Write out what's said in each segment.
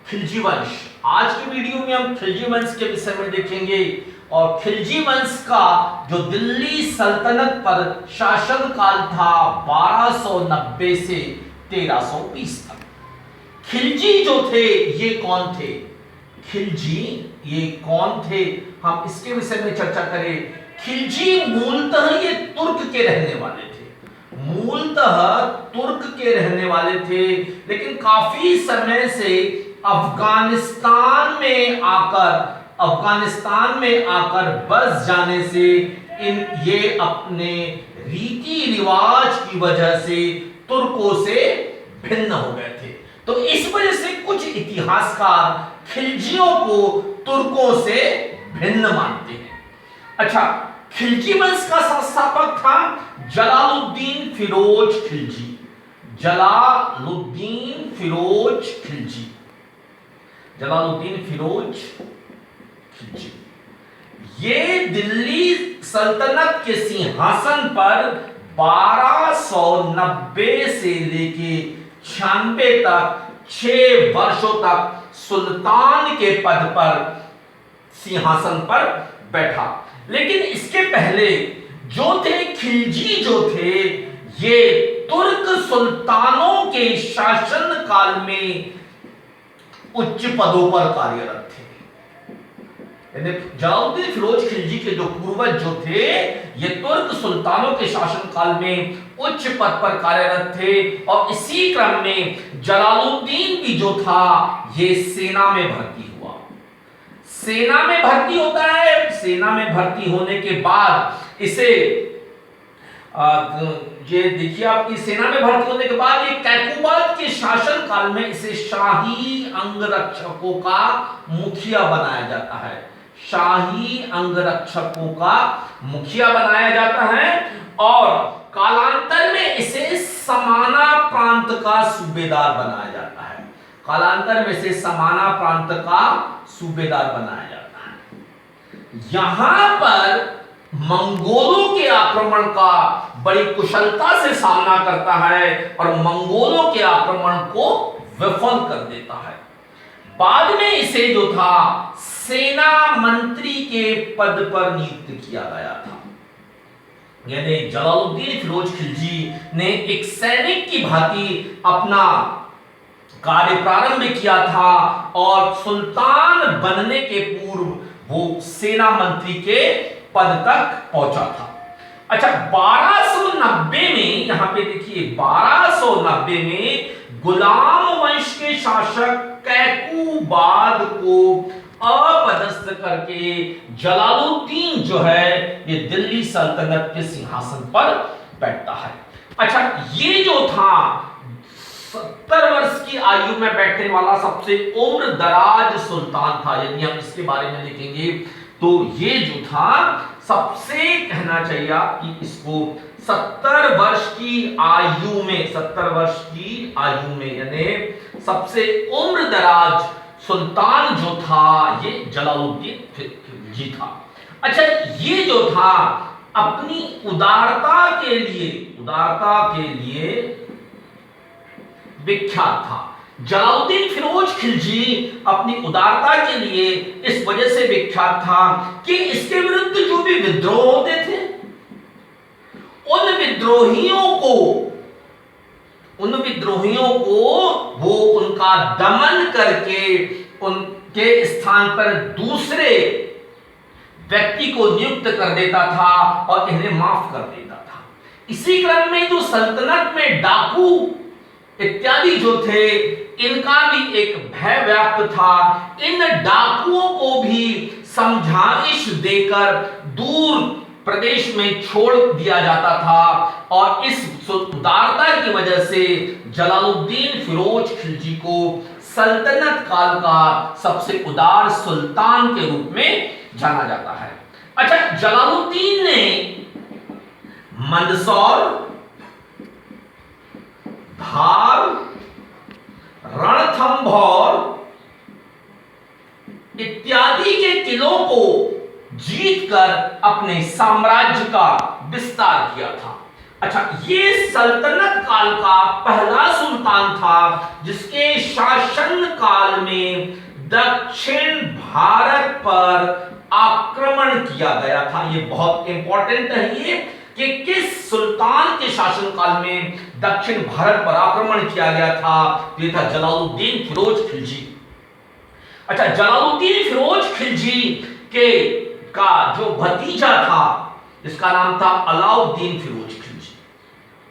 खिलजी वंश। आज की वीडियो में हम खिलजी वंश के विषय में देखेंगे और खिलजी वंश का जो दिल्ली सल्तनत पर शासन काल था 1290 से 1320 तक। खिलजी जो थे ये कौन थे? खिलजी ये कौन थे, हम इसके विषय में चर्चा करें। खिलजी मूलतः ये तुर्क के रहने वाले थे, मूलतः तुर्क के रहने वाले थे, लेकिन काफी समय से अफगानिस्तान में आकर बस जाने से ये अपने रीति रिवाज की वजह से तुर्कों से भिन्न हो गए थे। तो इस वजह से कुछ इतिहासकार खिलजियों को तुर्कों से भिन्न मानते हैं। अच्छा, खिलजी वंश का संस्थापक था जलालुद्दीन फिरोज खिलजी। जलालुद्दीन फिरोज खिलजी, जलालुद्दीन फिरोज खिलजी। ये दिल्ली सल्तनत के सिंहासन पर 1290 से लेके 96 तक 6 वर्षों तक सुल्तान के पद पर सिंहासन पर बैठा। लेकिन इसके पहले जो थे खिलजी जो थे ये तुर्क सुल्तानों के शासन काल में उच्च पदों पर कार्यरत थे। जलालुद्दीन फिरोज खिलजी के जो पूर्वज जो थे ये तुर्क सुल्तानों के शासन काल में उच्च पद पर कार्यरत थे। और इसी क्रम में जलालुद्दीन भी जो था ये सेना में भर्ती हुआ। सेना में भर्ती होता है, सेना में भर्ती होने के बाद इसे ये देखिए आपकी सेना में भर्ती होने के बाद ये कैकुबाद के शासन काल में इसे शाही अंगरक्षकों का मुखिया बनाया जाता है। शाही अंगरक्षकों का मुखिया बनाया जाता है और कालांतर में इसे समाना प्रांत का सूबेदार बनाया जाता है। कालांतर में इसे समाना प्रांत का सूबेदार बनाया जाता है। यहां पर मंगोलों के आक्रमण का बड़ी कुशलता से सामना करता है और मंगोलों के आक्रमण को विफल कर देता है। बाद में इसे जो था सेना मंत्री के पद पर नियुक्त किया गया था। यानी जलालुद्दीन फिरोज खिलजी ने एक सैनिक की भांति अपना कार्य प्रारंभ किया था और सुल्तान बनने के पूर्व वो सेना मंत्री के पद तक पहुंचा था। अच्छा, 1290 में यहां पे देखिए 1290 में गुलाम वंश के शासक कैकुबाद को अपदस्थ करके जलालुद्दीन जो है ये दिल्ली सल्तनत के सिंहासन पर बैठता है। अच्छा, ये जो था 70 वर्ष की आयु में बैठने वाला सबसे उम्र दराज सुल्तान था। यदि हम इसके बारे में देखेंगे तो ये जो था सबसे कहना चाहिए कि इसको 70 वर्ष की आयु में, 70 वर्ष की आयु में यानी सबसे उम्र दराज सुल्तान जो था ये जलालुद्दीन खिलजी था। अच्छा, ये जो था अपनी उदारता के लिए विख्यात था। जलालुद्दीन फिरोज खिलजी अपनी उदारता के लिए इस वजह से विख्यात था कि इसके विरुद्ध जो भी विद्रोह होते थे उन विद्रोहियों को वो उनका दमन करके उनके स्थान पर दूसरे व्यक्ति को नियुक्त कर देता था और इन्हें माफ कर देता था। इसी क्रम में जो सल्तनत में डाकू इत्यादि जो थे इनका भी एक भय व्याप्त था। इन डाकुओं को भी समझाइश देकर दूर प्रदेश में छोड़ दिया जाता था और इस उदारता की वजह से जलालुद्दीन फिरोज खिलजी को सल्तनत काल का सबसे उदार सुल्तान के रूप में जाना जाता है। अच्छा, जलालुद्दीन ने मंदसौर, धार, रणथंभौर इत्यादि के किलों को जीतकर अपने साम्राज्य का विस्तार किया था। अच्छा, ये सल्तनत काल का पहला सुल्तान था जिसके शासन काल में दक्षिण भारत पर आक्रमण किया गया था। ये बहुत इंपॉर्टेंट है ये कि किस सुल्तान के शासनकाल में दक्षिण भारत पर आक्रमण किया गया था। ये था जलालुद्दीन फिरोज खिलजी। अच्छा, जलालुद्दीन फिरोज खिलजी के का जो भतीजा था इसका नाम था अलाउद्दीन फिरोज खिलजी।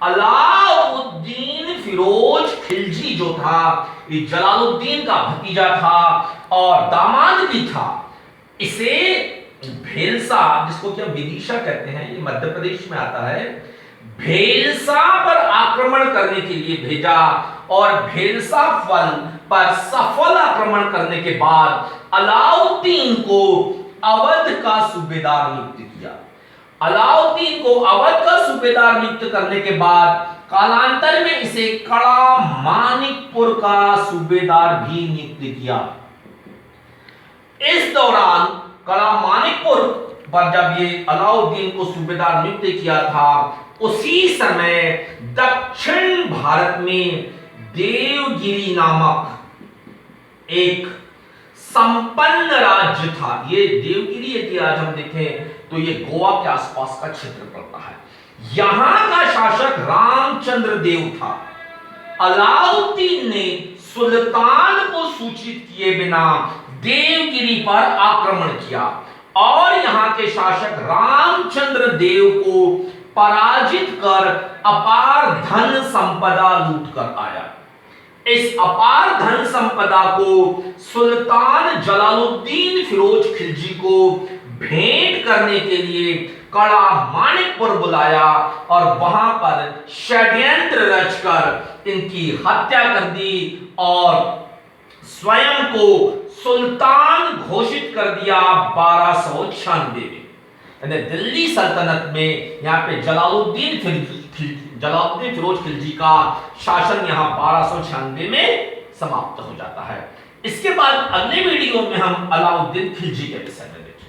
अलाउद्दीन फिरोज खिलजी जो था ये जलालुद्दीन का भतीजा था और दामाद भी था। इसे भेलसा, जिसको क्या विदिशा कहते हैं, ये मध्य प्रदेश में आता है, भेलसा पर आक्रमण करने के लिए भेजा और भेलसा फल पर सफल आक्रमण करने के बाद अलाउद्दीन को अवध का सूबेदार नियुक्त किया। अलाउद्दीन को अवध का सूबेदार नियुक्त करने के बाद कालांतर में इसे कड़ा मानिकपुर का सूबेदार भी नियुक्त किया। इस दौरान कड़ा मानिकपुर पर जब ये अलाउद्दीन को सूबेदार नियुक्त किया था, उसी समय दक्षिण भारत में देवगिरी नामक एक संपन्न राज्य था। ये देवगिरी यदि आज हम देखें तो ये गोवा के आसपास का क्षेत्र पड़ता है। यहां का शासक रामचंद्र देव था। अलाउद्दीन ने सुल्तान को सूचित किए बिना देवगिरी पर आक्रमण किया और यहां के शासक रामचंद्र देव को पराजित कर अपार धन संपदा लूट कर आया। इस अपार धन संपदा को सुल्तान जलालुद्दीन फिरोज खिलजी को भेंट करने के लिए कड़ा मानिकपुर बुलाया और वहां पर षड्यंत्र रचकर इनकी हत्या कर दी और स्वयं को सुल्तान घोषित कर दिया 1296 में। दिल्ली सल्तनत में यहाँ पे जलालुद्दीन फिरोज खिलजी का शासन यहाँ 1296 में समाप्त हो जाता है। इसके बाद अगले वीडियो में हम अलाउद्दीन खिलजी के विषय में देखेंगे।